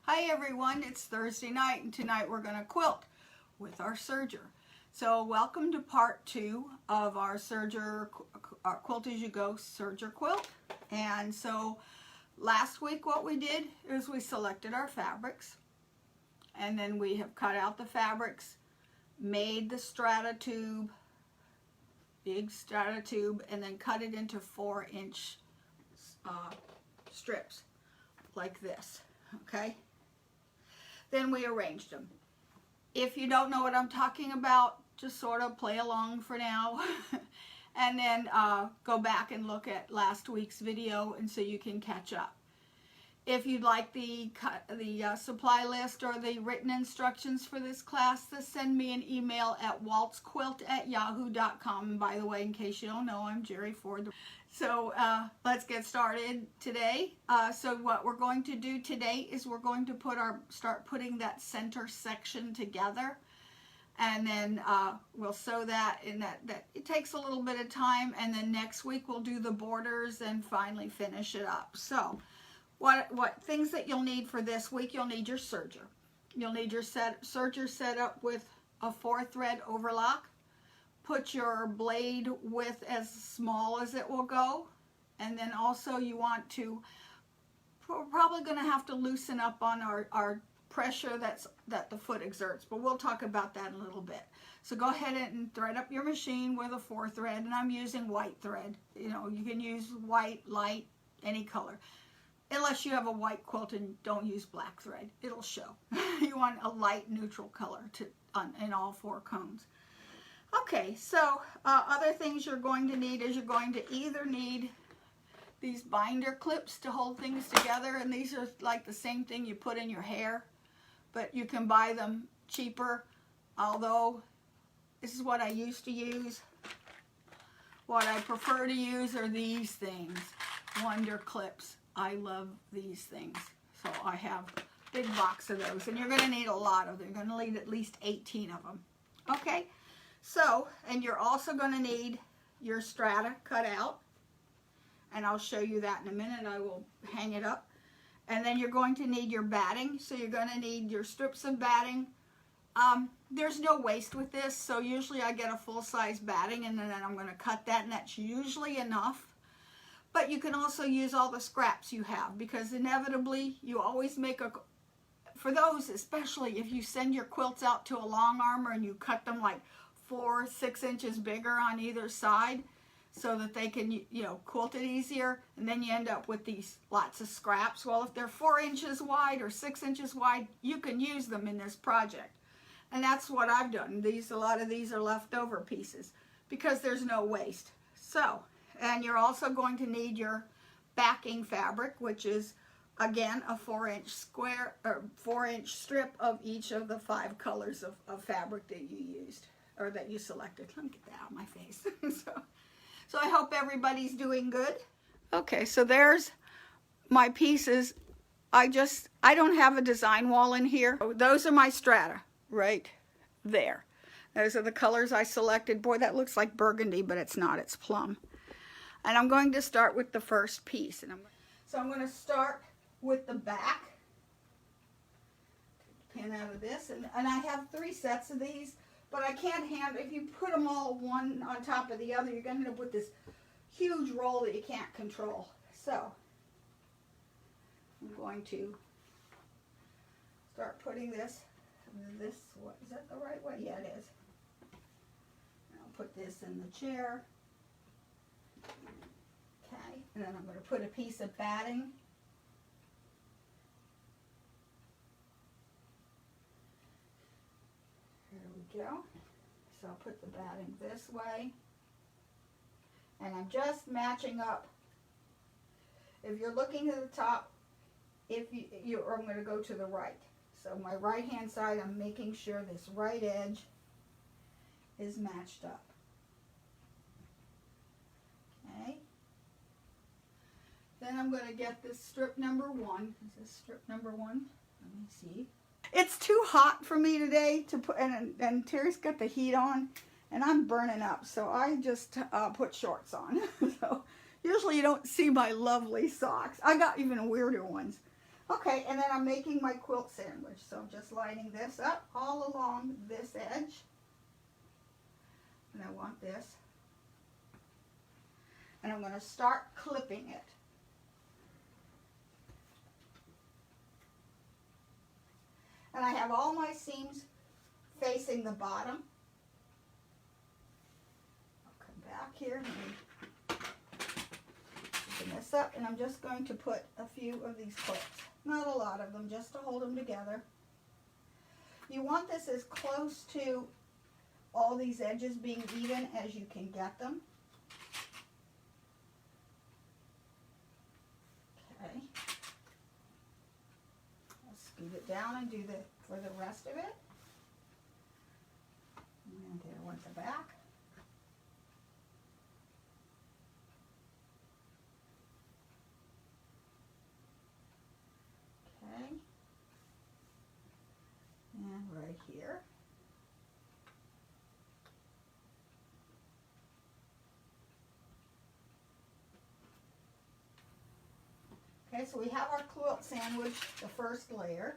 Hi everyone, it's Thursday night and tonight we're going to quilt with our serger. So welcome to part 2 of our serger, our Quilt-as-You-Go serger quilt. And so last week what we did is we selected our fabrics and then we have cut out the fabrics, made the strata tube, big strata tube, and then cut it into 4-inch strips like this, okay? Then we arranged them. If you don't know what I'm talking about, just sort of play along for now and then go back and look at last week's video and so you can catch up. If you'd like the supply list or the written instructions for this class, just send me an email at waltzquilt@yahoo.com. And by the way, in case you don't know, I'm Jerry Ford. So let's get started today. So what we're going to do today is we're going to start putting that center section together, and then we'll sew that in that it takes a little bit of time, and then next week we'll do the borders and finally finish it up. So what things that you'll need for this week: you'll need your serger. You'll need your serger set up with a 4-thread overlock. Put your blade width as small as it will go, and then also you want to, we're probably going to have to loosen up on our pressure that the foot exerts, but we'll talk about that in a little bit. So go ahead and thread up your machine with a 4-thread, and I'm using white thread. You know, you can use white, light, any color. Unless you have a white quilt and don't use black thread, it'll show. You want a light neutral color in all 4 cones. Okay, so other things you're going to need is you're going to either need these binder clips to hold things together, and these are like the same thing you put in your hair, but you can buy them cheaper, although this is what I used to use. What I prefer to use are these things, Wonder Clips. I love these things, so I have a big box of those, and you're going to need a lot of them. You're going to need at least 18 of them. Okay. So, and you're also going to need your strata cut out, and I'll show you that in a minute. I will hang it up. And then you're going to need your batting, so you're going to need your strips of batting. There's no waste with this, so usually I get a full-size batting, and then I'm going to cut that, and that's usually enough. But you can also use all the scraps you have, because inevitably you always make for those, especially if you send your quilts out to a long armor and you cut them like 4 or 6 inches bigger on either side so that they can, you know, quilt it easier, and then you end up with these lots of scraps. Well, if they're 4 inches wide or 6 inches wide, you can use them in this project. And that's what I've done. A lot of these are leftover pieces because there's no waste. So, and you're also going to need your backing fabric, which is again a 4-inch square or 4-inch strip of each of the 5 colors of fabric that you used or that you selected. Let me get that out of my face. So I hope everybody's doing good. Okay, so there's my pieces. I don't have a design wall in here. Those are my strata right there. Those are the colors I selected. Boy, that looks like burgundy, but it's not. It's plum. And I'm going to start with the first piece. So I'm going to start with the back. Take the pin out of this. And I have 3 sets of these, but I can't handle, if you put them all one on top of the other, you're going to end up with this huge roll that you can't control. So I'm going to start putting this, what, is that the right way? Yeah, it is. And I'll put this in the chair. Okay, and then I'm going to put a piece of batting. There we go. So I'll put the batting this way. And I'm just matching up. If you're looking at the top, I'm going to go to the right. So my right hand side, I'm making sure this right edge is matched up. Okay. Then I'm going to get this strip number 1. Is this strip number 1? Let me see. It's too hot for me today to put, and Terry's got the heat on, and I'm burning up, so I just put shorts on. So usually you don't see my lovely socks. I got even weirder ones. Okay, and then I'm making my quilt sandwich. So I'm just lining this up all along this edge. And I want this. And I'm going to start clipping it. And I have all my seams facing the bottom. I'll come back here and open this up, and I'm just going to put a few of these clips. Not a lot of them, just to hold them together. You want this as close to all these edges being even as you can get them. Okay. I'll scoot it down and do for the rest of it. And there went the back. Okay. And right here. Okay, so we have our quilt sandwich, the first layer.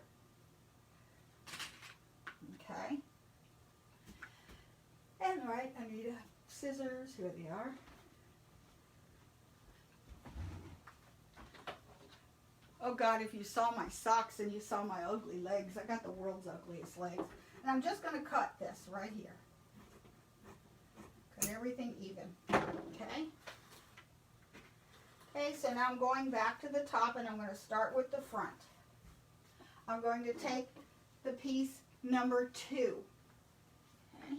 Okay. And right, I need scissors. Here they are. Oh God, if you saw my socks and you saw my ugly legs, I got the world's ugliest legs. And I'm just going to cut this right here. Cut everything even. Okay. Okay, so now I'm going back to the top, and I'm going to start with the front. I'm going to take the piece number 2. Okay.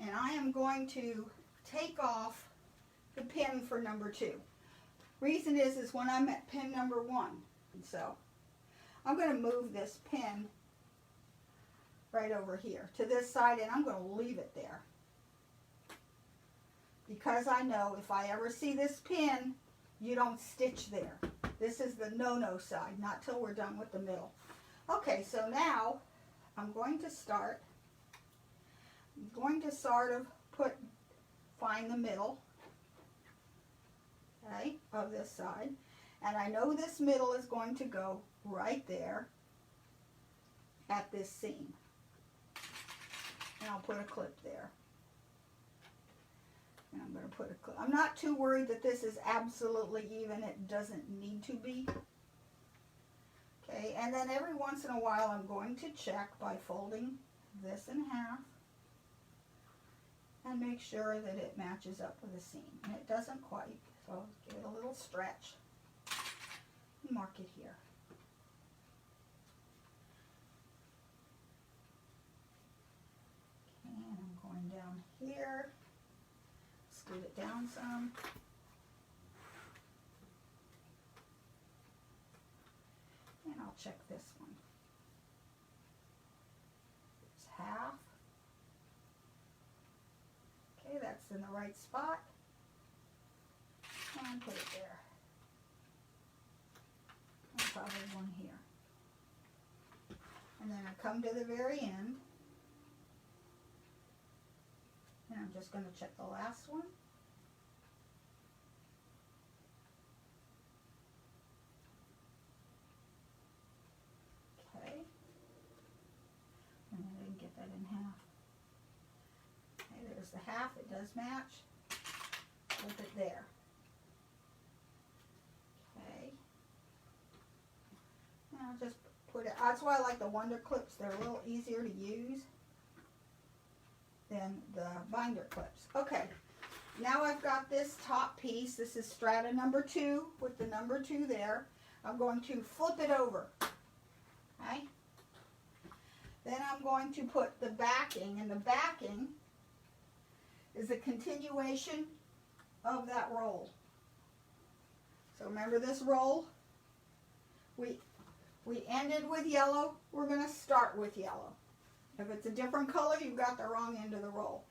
And I am going to take off the pin for number 2. Reason is when I'm at pin number 1. And so I'm going to move this pin right over here to this side, and I'm going to leave it there. Because I know if I ever see this pin, you don't stitch there. This is the no-no side, not till we're done with the middle. Okay, so now I'm going to start. I'm going to sort of find the middle, okay, of this side. And I know this middle is going to go right there at this seam. And I'll put a clip there. And I'm going to put a clip. I'm not too worried that this is absolutely even. It doesn't need to be. Okay, and then every once in a while I'm going to check by folding this in half and make sure that it matches up with the seam. And it doesn't quite, so I'll give it a little stretch and mark it here. Okay, and I'm going down here. Scoot it down some. And I'll check this one. It's half. Okay, that's in the right spot. And put it there. And probably one here. And then I come to the very end. And I'm just going to check the last one. Okay. And I didn't get that in half. Okay, there's the half. It does match. Put it there. Okay. Now just put it, that's why I like the Wonder Clips. They're a little easier to use than the binder clips. Okay, now I've got this top piece. This is strata number 2 with the number 2 there. I'm going to flip it over. Okay. Then I'm going to put the backing, and the backing is a continuation of that roll. So remember this roll? We ended with yellow. We're going to start with yellow. If it's a different color, you've got the wrong end of the roll.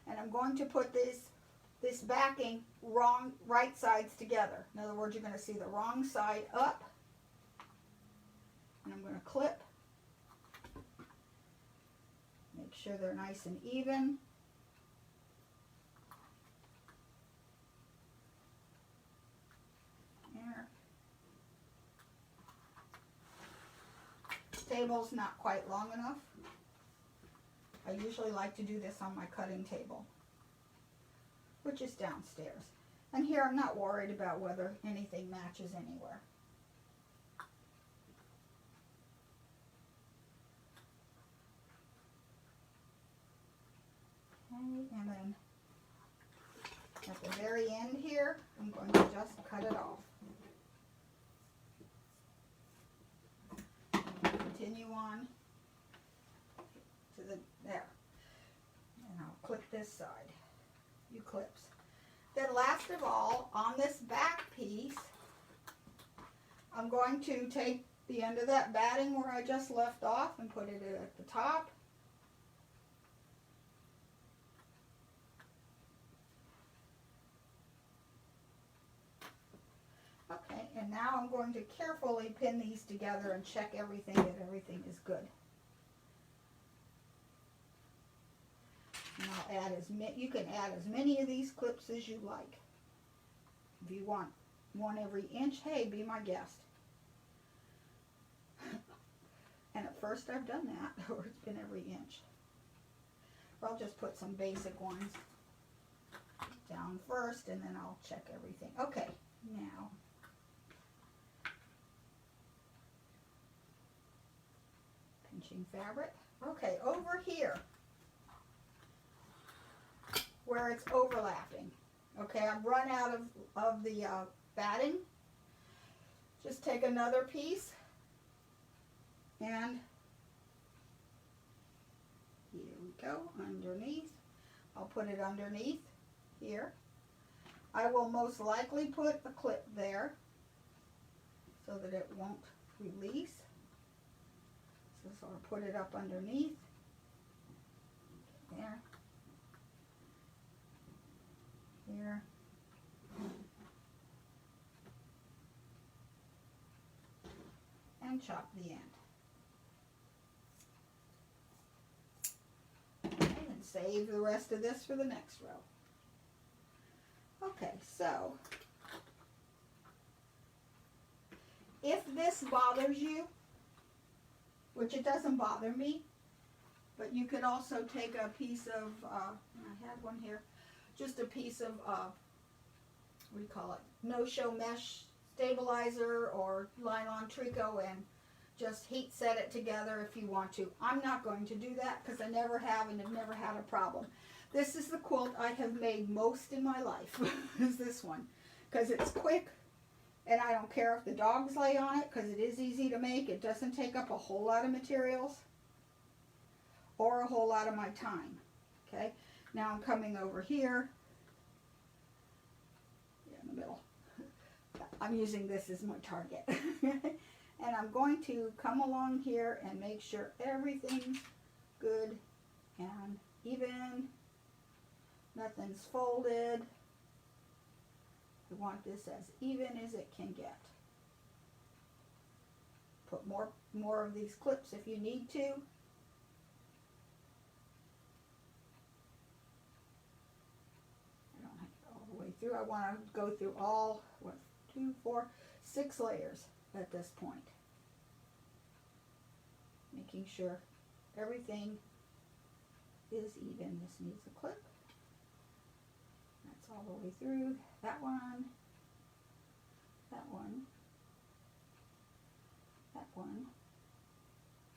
And I'm going to put this backing right sides together. In other words, you're going to see the wrong side up. And I'm going to clip. Make sure they're nice and even. There. table's not quite long enough. I usually like to do this on my cutting table, which is downstairs. And here I'm not worried about whether anything matches anywhere. Okay, and then at the very end here, I'm going to just cut it off. Continue on to there. And I'll clip this side. You clips. Then last of all, on this back piece, I'm going to take the end of that batting where I just left off and put it at the top. Okay, and now I'm going to carefully pin these together and check everything, that everything is good. And I'll add you can add as many of these clips as you like. If you want one every inch, hey, be my guest. And at first I've done that, or it's been every inch. I'll just put some basic ones down first, and then I'll check everything. Okay, now pinching fabric. Okay, over here where it's overlapping. Okay, I've run out of the batting. Just take another piece and here we go, underneath. I'll put it underneath here. I will most likely put a clip there so that it won't release. So I'll put it up underneath there. Here. And chop the end. Okay, and save the rest of this for the next row. Okay, so if this bothers you, which it doesn't bother me, but you could also take a piece of, I had one here, just a piece of, what do you call it, no-show mesh stabilizer or nylon tricot and just heat set it together if you want to. I'm not going to do that because I never have and have never had a problem. This is the quilt I have made most in my life, is this one, because it's quick and I don't care if the dogs lay on it because it is easy to make. It doesn't take up a whole lot of materials or a whole lot of my time. Okay, now I'm coming over here, in the middle. I'm using this as my target. And I'm going to come along here and make sure everything's good and even. Nothing's folded. We want this as even as it can get. Put more of these clips if you need to. I don't have to go all the way through. I want to go through all, 1, 2, 4, 6 layers at this point. Making sure everything is even. This needs a clip. That's all the way through. That one, that one, that one.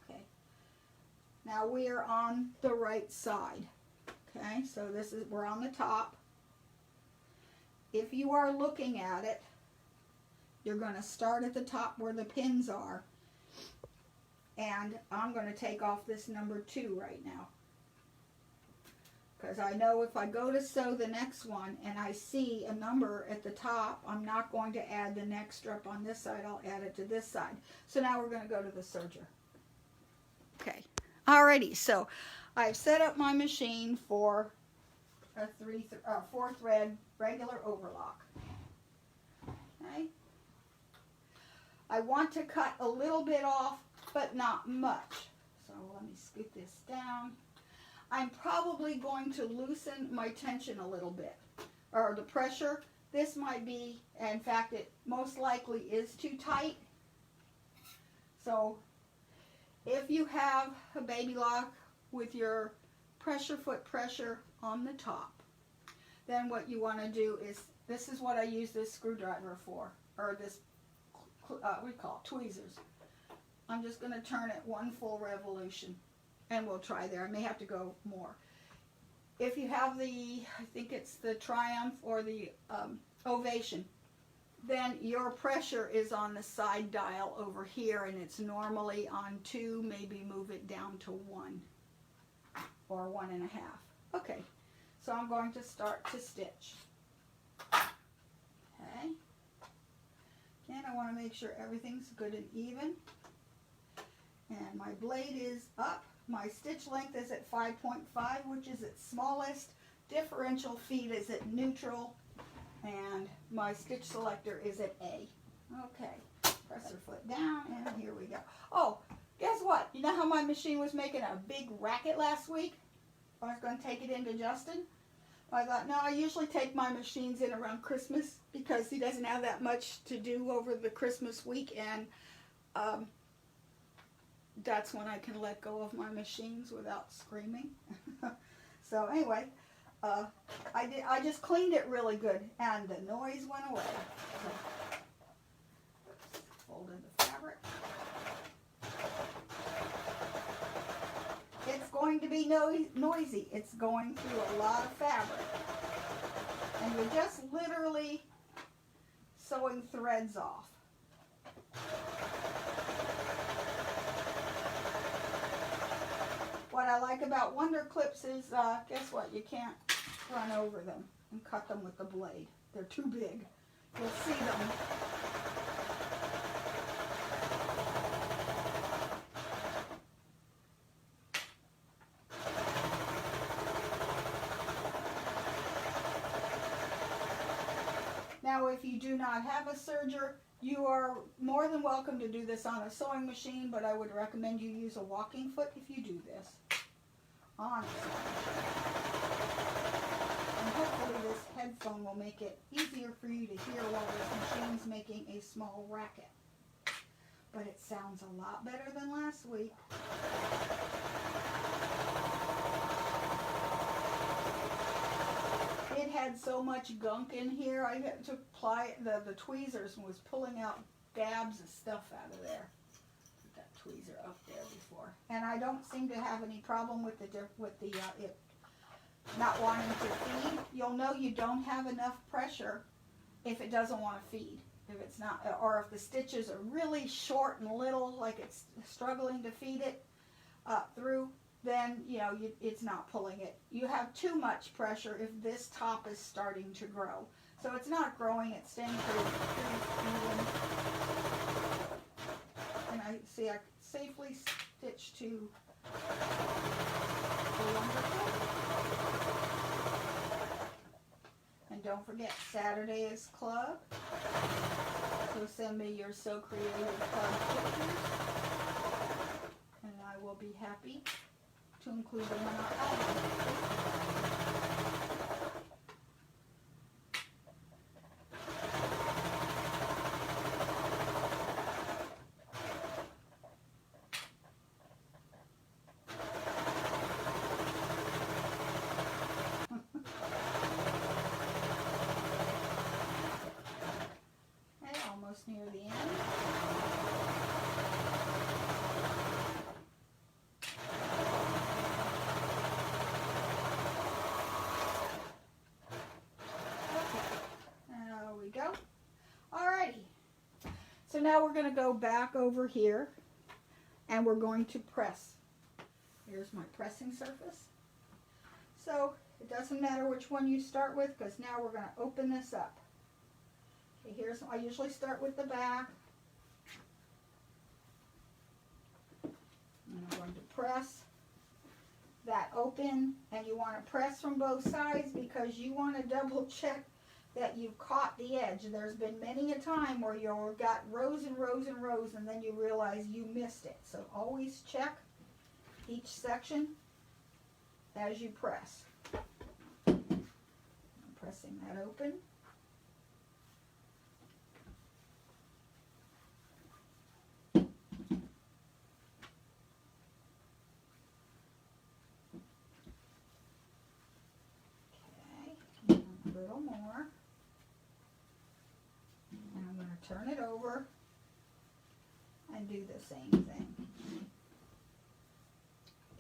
Okay. Now we are on the right side. Okay, so we're on the top. If you are looking at it, you're going to start at the top where the pins are. And I'm going to take off this number 2 right now. Because I know if I go to sew the next one and I see a number at the top, I'm not going to add the next strip on this side. I'll add it to this side. So now we're going to go to the serger. Okay. Alrighty. So I've set up my machine for a 4-thread regular overlock. Okay. I want to cut a little bit off, but not much. So let me scoot this down. I'm probably going to loosen my tension a little bit, or the pressure. This might be, in fact, it most likely is too tight. So If you have a baby lock with your pressure foot pressure on the top, then what you want to do is, this is what I use this screwdriver for, or this, what do you call it, tweezers. I'm just going to turn it one full revolution, and we'll try there. I may have to go more. If you have the, I think it's the Triumph or the Ovation, then your pressure is on the side dial over here, and it's normally on 2, maybe move it down to 1 or 1.5. Okay, so I'm going to start to stitch. Okay, again, I want to make sure everything's good and even. And my blade is up. My stitch length is at 5.5, which is its smallest. Differential feet is at neutral. And my stitch selector is at A. Okay, press her foot down, and here we go. Oh, guess what? You know how my machine was making a big racket last week? I was going to take it into Justin. I thought, no, I usually take my machines in around Christmas because he doesn't have that much to do over the Christmas week, and that's when I can let go of my machines without screaming. So anyway, I just cleaned it really good, and the noise went away. Fold in the fabric. It's going to be noisy. It's going through a lot of fabric. And you're just literally sewing threads off. What I like about Wonder Clips is, guess what? You can't run over them and cut them with the blade. They're too big. You'll see them. Now, if you do not have a serger, you are more than welcome to do this on a sewing machine, but I would recommend you use a walking foot if you do this on a sewing machine. And hopefully this headphone will make it easier for you to hear while this machine's making a small racket. But it sounds a lot better than last week. It had so much gunk in here, I had to apply the tweezers and was pulling out dabs of stuff out of there. Put that tweezer up there before. And I don't seem to have any problem with it not wanting to feed. You'll know you don't have enough pressure if it doesn't want to feed. If it's not, or if the stitches are really short and little, like it's struggling to feed it through, then it's not pulling it. You have too much pressure if this top is starting to grow. So it's not growing, it's staying pretty even. And I safely stitch to the Wonder Clip. And don't forget, Saturday is club. So send me your So Creative club pictures. And I will be happy to include them in our album. Okay, almost near the end. Go. Alrighty. So now we're going to go back over here and we're going to press. Here's my pressing surface. So it doesn't matter which one you start with because now we're going to open this up. Okay, I usually start with the back. And I'm going to press that open, and you want to press from both sides because you want to double check that you've caught the edge. There's been many a time where you've got rows and rows and rows and then you realize you missed it. So always check each section as you press. I'm pressing that open. little more. And I'm going to turn it over and do the same thing.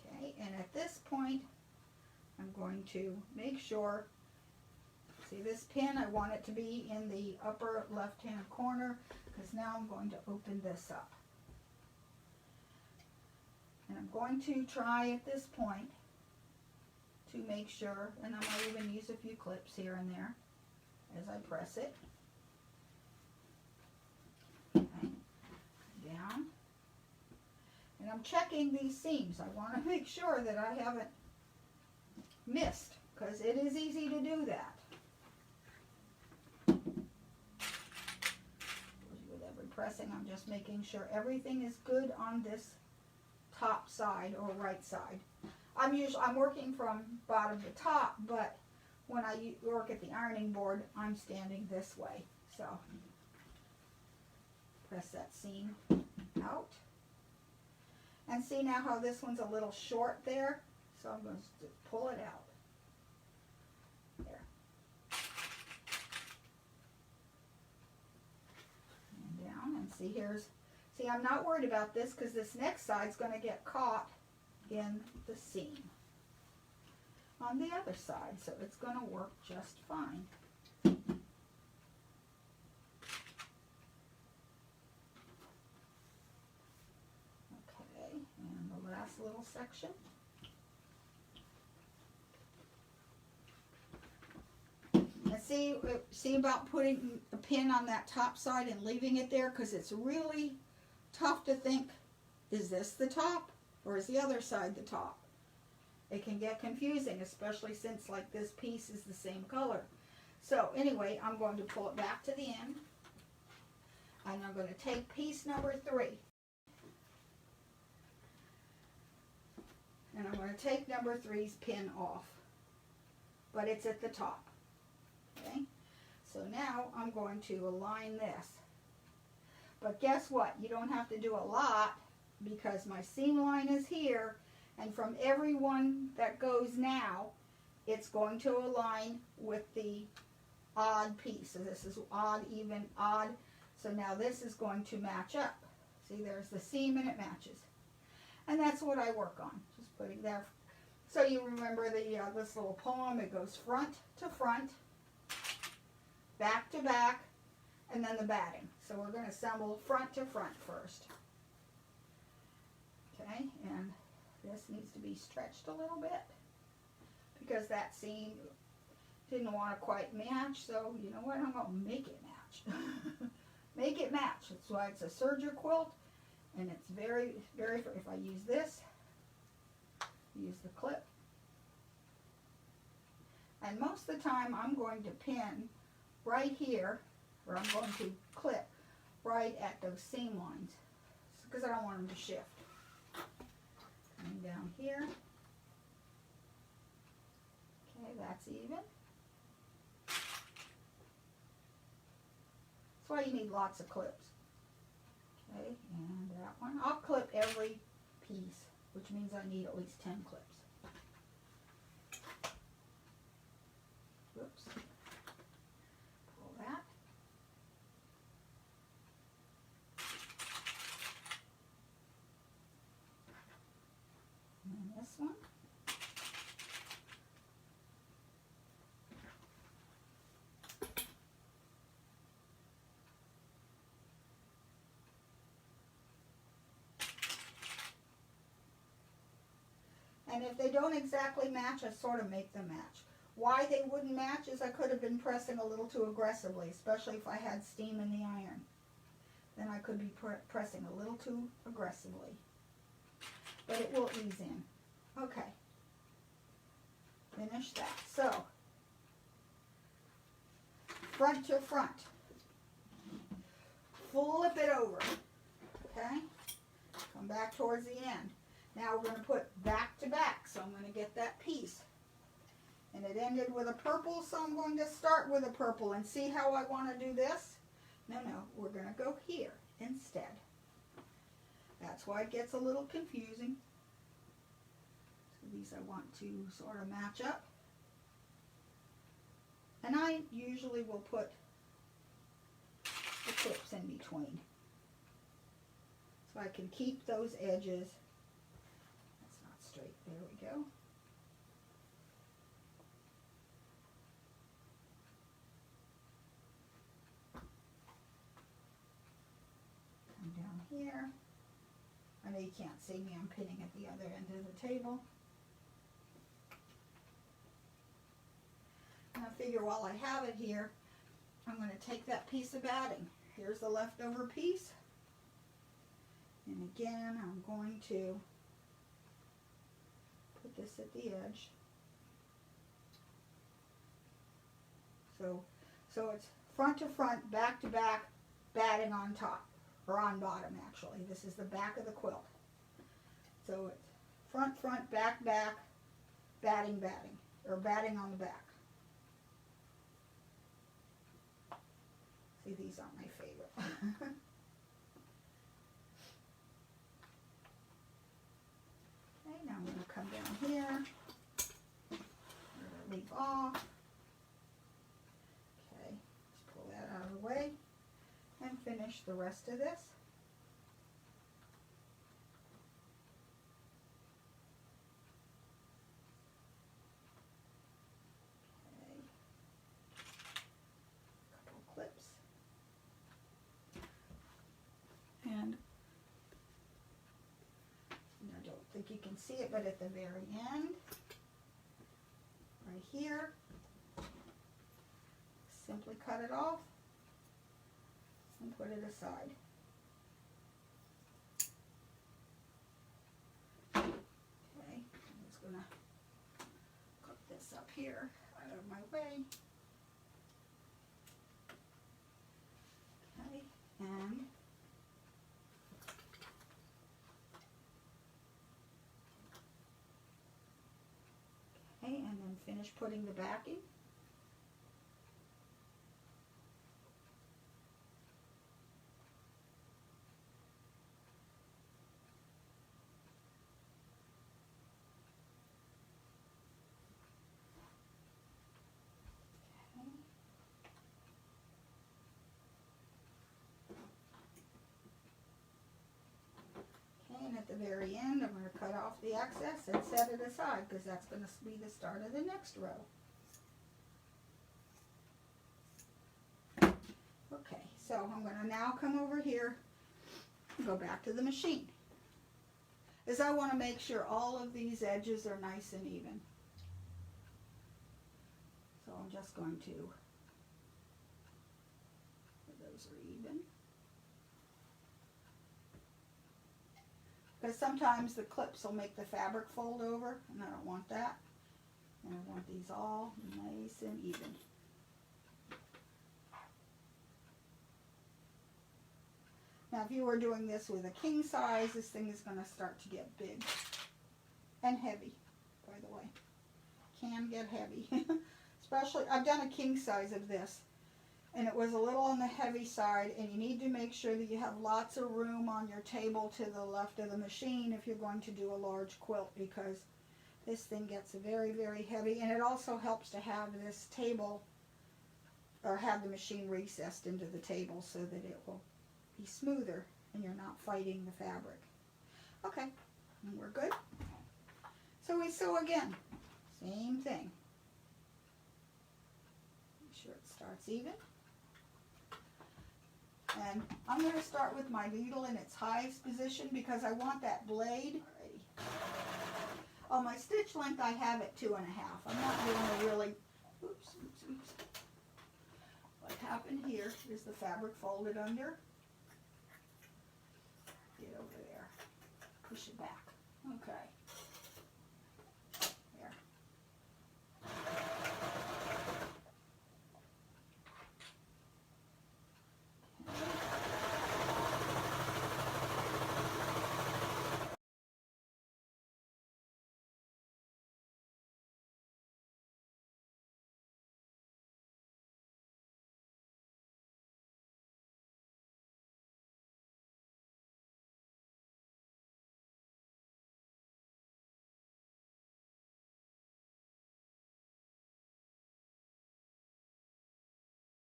Okay, and at this point, I'm going to make sure, see this pin, I want it to be in the upper left-hand corner, because now I'm going to open this up. And I'm going to try at this point to make sure, and I might even use a few clips here and there as I press it. Okay. Down. And I'm checking these seams. I want to make sure that I haven't missed, because it is easy to do that. With every pressing, I'm just making sure everything is good on this top side or right side. I'm working from bottom to top, but when I work at the ironing board, I'm standing this way. So press that seam out. And see now how this one's a little short there? So I'm going to pull it out. There. And down, and see see I'm not worried about this because this next side's going to get caught in the seam on the other side, so it's going to work just fine. Okay, and the last little section. And see about putting a pin on that top side and leaving it there, because it's really tough to think, is this the top or is the other side the top? It can get confusing, especially since like this piece is the same color. So anyway, I'm going to pull it back to the end, and I'm going to take piece number 3. And I'm going to take number 3's pin off, but it's at the top. Okay, so now I'm going to align this. But guess what? You don't have to do a lot, because my seam line is here, and from every one that goes now, it's going to align with the odd piece. So this is odd, even, odd. So now this is going to match up. See, there's the seam and it matches. And that's what I work on, just putting there. So you remember this little poem, it goes front to front, back to back, and then the batting. So we're going to assemble front to front first. Okay, and this needs to be stretched a little bit because that seam didn't want to quite match. So you know what, I'm going to make it match. Make it match. That's why it's a serger quilt, and it's very, very, if I use this, use the clip. And most of the time I'm going to pin right here, or I'm going to clip right at those seam lines, because I don't want them to shift. And down here. Okay, that's even. That's why you need lots of clips. Okay, and that one. I'll clip every piece, which means I need at least 10 clips. Whoops. Pull that. And this one. And if they don't exactly match, I sort of make them match. Why they wouldn't match is I could have been pressing a little too aggressively, especially if I had steam in the iron. Then I could be pressing a little too aggressively. But it will ease in. Okay. Finish that. So, front to front. Flip it over. Okay? Come back towards the end. Now we're going to put back to back, so I'm going to get that piece. And it ended with a purple, so I'm going to start with a purple. And see how I want to do this? No, we're going to go here instead. That's why it gets a little confusing. So these I want to sort of match up. And I usually will put the clips in between, so I can keep those edges. That's not straight. There we go. Come down here. I know you can't see me. I'm pinning at the other end of the table. And I figure while I have it here, I'm going to take that piece of batting. Here's the leftover piece. And again, I'm going to put this at the edge. So it's front to front, back to back, batting on top, or on bottom actually. This is the back of the quilt. So it's front, front, back, back, batting, batting, or batting on the back. See, these aren't my favorite. Okay, now I'm going to come down here, leave off. Okay, just pull that out of the way and finish the rest of this. Okay, couple clips. And I don't think you can see it, but at the very end, right here, simply cut it off and put it aside. Okay, I'm just going to put this up here out of my way. Okay, and then finish putting the backing. Okay, and at the very end, I'm going to cut off the excess and set it aside because that's going to be the start of the next row. Okay, so I'm going to now come over here and go back to the machine. As I want to make sure all of these edges are nice and even. So I'm just going to, those are even. Because sometimes the clips will make the fabric fold over, and I don't want that. And I want these all nice and even. Now, if you were doing this with a king size, this thing is going to start to get big and heavy, by the way. Can get heavy. Especially, I've done a king size of this, and it was a little on the heavy side, and you need to make sure that you have lots of room on your table to the left of the machine if you're going to do a large quilt, because this thing gets very, very heavy, and it also helps to have this table, or have the machine recessed into the table so that it will be smoother and you're not fighting the fabric. Okay, and we're good. So we sew again, same thing. Make sure it starts even. And I'm going to start with my needle in its highest position because I want that blade. On my stitch length I have it 2.5. I'm not doing a really, oops. What happened here is the fabric folded under. Get over there. Push it back. Okay.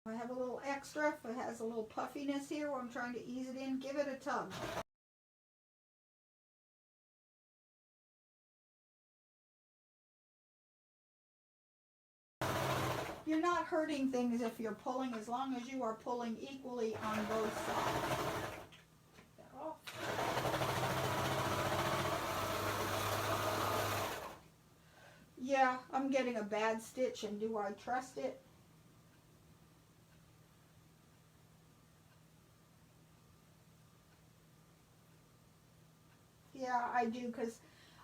I have a little extra. If it has a little puffiness here where I'm trying to ease it in, give it a tug. You're not hurting things if you're pulling, as long as you are pulling equally on both sides. Get that off. Yeah, I'm getting a bad stitch, and do I trust it? Yeah, I do, because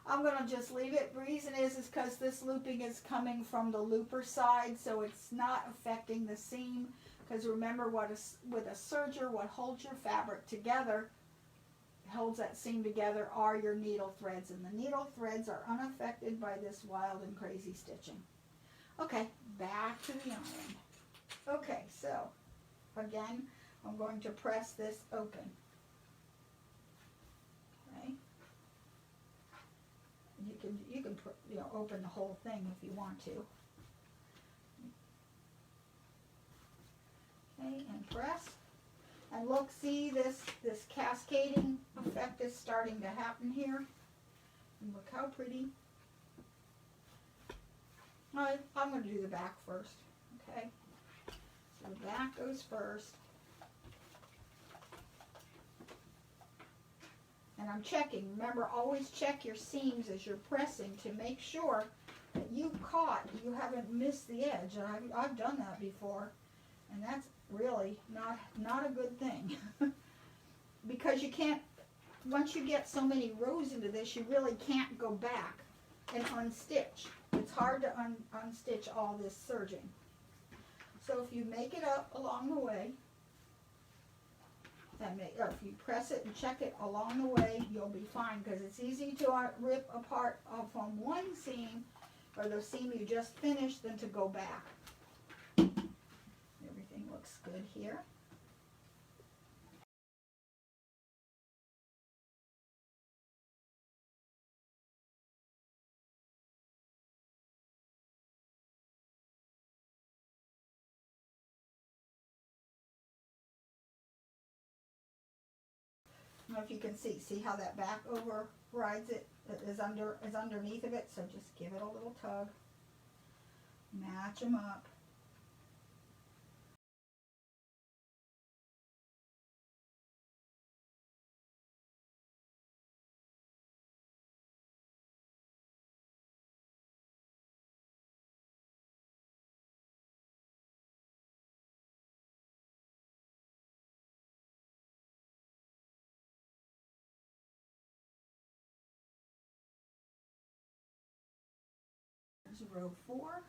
I'm going to just leave it. The reason is because this looping is coming from the looper side, so it's not affecting the seam. Because remember, with a serger, what holds your fabric together, holds that seam together, are your needle threads. And the needle threads are unaffected by this wild and crazy stitching. Okay, back to the iron. Okay, so again, I'm going to press this open. Okay. You can open the whole thing if you want to. Okay, and press. And look, see this cascading effect is starting to happen here. And look how pretty. Alright, I'm going to do the back first. Okay, so the back goes first. And I'm checking. Remember, always check your seams as you're pressing to make sure that you haven't missed the edge. And I've done that before, and that's really not a good thing. Because you can't, once you get so many rows into this, you really can't go back and unstitch. It's hard to unstitch all this serging. So if you make it up along the way, if you press it and check it along the way, you'll be fine, because it's easy to rip apart from one seam, or the seam you just finished, than to go back. Everything looks good here. I don't know if you can see how that back overrides it, is underneath of it, so just give it a little tug. Match them up. There's row 4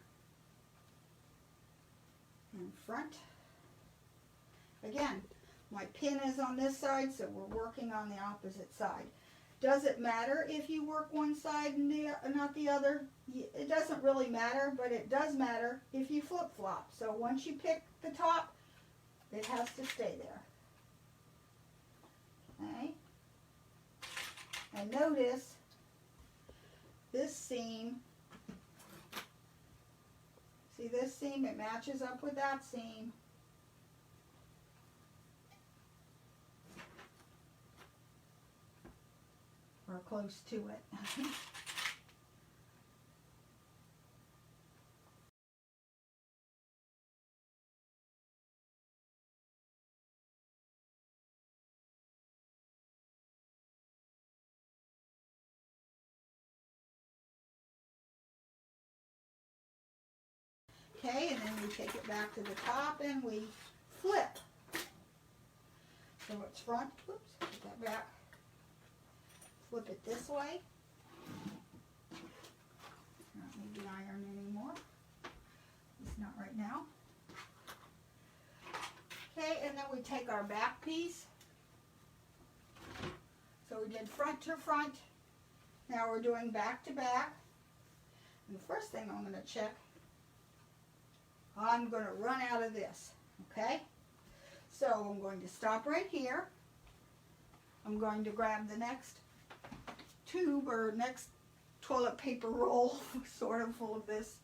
in front. Again, my pin is on this side, so we're working on the opposite side. Does it matter if you work one side and not the other? It doesn't really matter, but it does matter if you flip-flop. So once you pick the top, it has to stay there. Okay? And notice this seam. See this seam? It matches up with that seam. Or close to it. Okay, and then we take it back to the top and we flip. So it's front, whoops, put that back. Flip it this way. I don't need the iron anymore. At least not right now. Okay, and then we take our back piece. So we did front to front. Now we're doing back to back. And the first thing I'm going to check, I'm going to run out of this, okay? So I'm going to stop right here. I'm going to grab the next tube or next toilet paper roll, sort of full of this,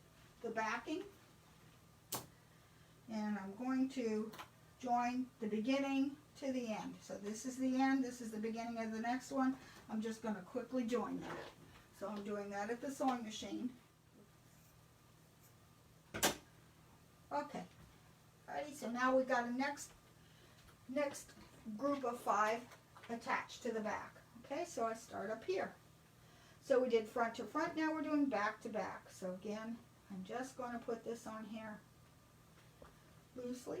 the backing. And and I'm going to join the beginning to the end. So this is the end, this is the beginning of the next one. I'm just going to quickly join that. So I'm doing that at the sewing machine. Okay, alrighty, so now we've got a next group of 5 attached to the back. Okay, so I start up here. So we did front to front, now we're doing back to back. So again, I'm just going to put this on here loosely.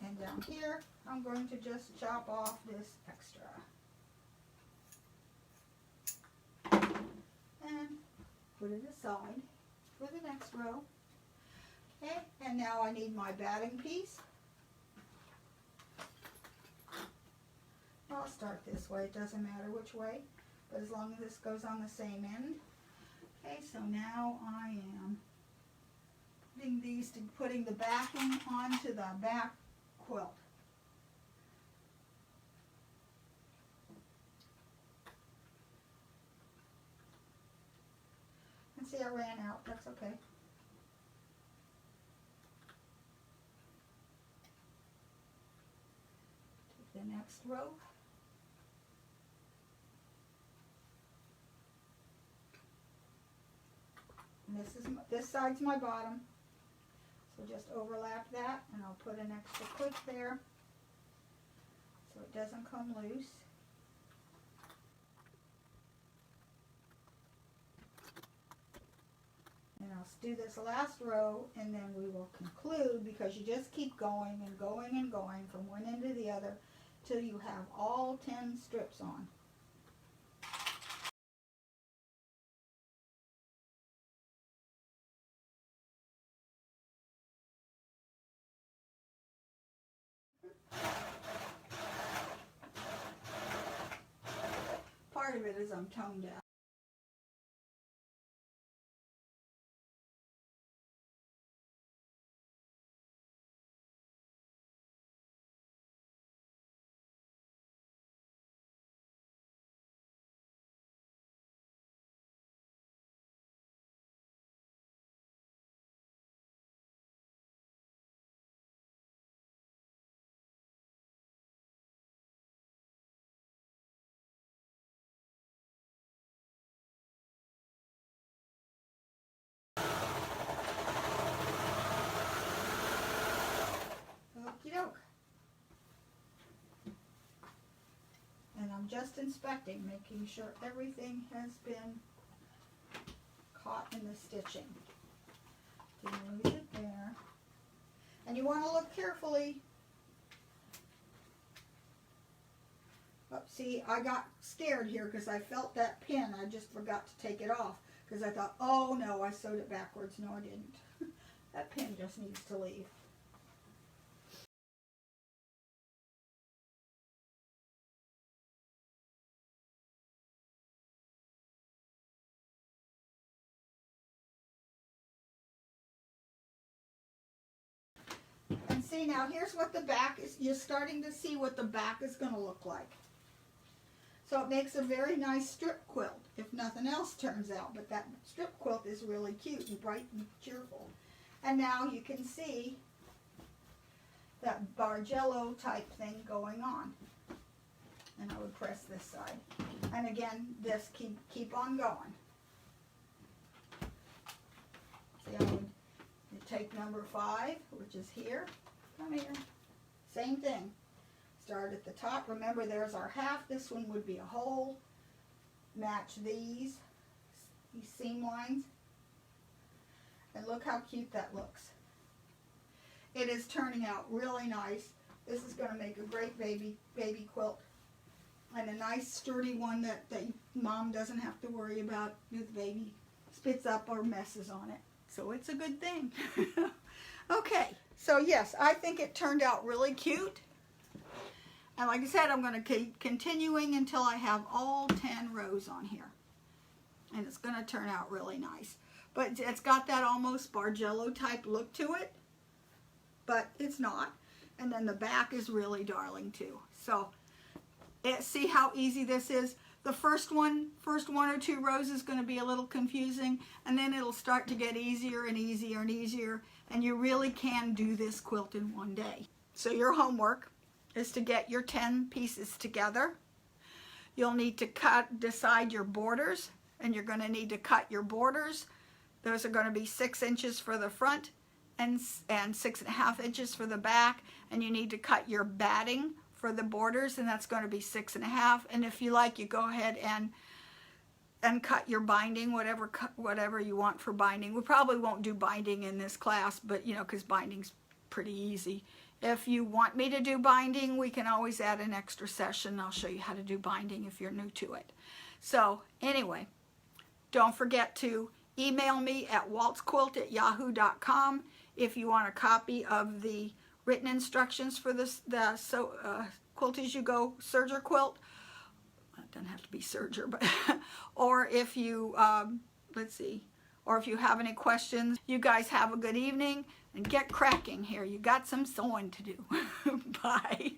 And down here, I'm going to just chop off this extra. And put it aside for the next row. Okay, and now I need my batting piece. I'll start this way, it doesn't matter which way, but as long as this goes on the same end. Okay, so now I am putting the backing onto the back quilt. And see, I ran out, that's okay. Take the next row. And this side's my bottom. So just overlap that, and I'll put an extra clip there so it doesn't come loose. And I'll do this last row, and then we will conclude, because you just keep going and going and going from one end to the other till you have all 10 strips on. Part of it is I'm toned out. Okie doke. And I'm just inspecting, making sure everything has been caught in the stitching. Leave it there. And you want to look carefully. Oh, see, I got scared here because I felt that pin. I just forgot to take it off because I thought, oh no, I sewed it backwards. No, I didn't. That pin just needs to leave. And see, now here's what the back is. You're starting to see what the back is going to look like. So it makes a very nice strip quilt, if nothing else turns out. But that strip quilt is really cute and bright and cheerful. And now you can see that Bargello type thing going on. And I would press this side. And again, this keep on going. See, I would take number 5, which is here. Come here. Same thing. Start at the top. Remember, there's our half. This one would be a whole. Match these seam lines. And look how cute that looks. It is turning out really nice. This is going to make a great baby quilt. And a nice sturdy one that mom doesn't have to worry about if the baby spits up or messes on it. So it's a good thing. Okay, so yes, I think it turned out really cute. And like I said, I'm going to keep continuing until I have all 10 rows on here. And it's going to turn out really nice. But it's got that almost Bargello type look to it. but it's not. And then the back is really darling too. So see how easy this is? The first one or two rows is going to be a little confusing, and then it'll start to get easier and easier and easier, and you really can do this quilt in one day. So your homework is to get your 10 pieces together. You'll need to decide your borders, and you're going to need to cut your borders. Those are going to be 6 inches for the front and 6.5 inches for the back, and you need to cut your batting for the borders, and that's going to be 6.5. And if you like, you go ahead and cut your binding, whatever you want for binding. We probably won't do binding in this class, but you know, because binding's pretty easy. If you want me to do binding, we can always add an extra session. I'll show you how to do binding if you're new to it. So anyway, don't forget to email me at waltzquilt@yahoo.com if you want a copy of the written instructions for the Quilt-as-You-Go Serger quilt. It doesn't have to be Serger, but or if you or if you have any questions. You guys have a good evening and get cracking here. You got some sewing to do. Bye.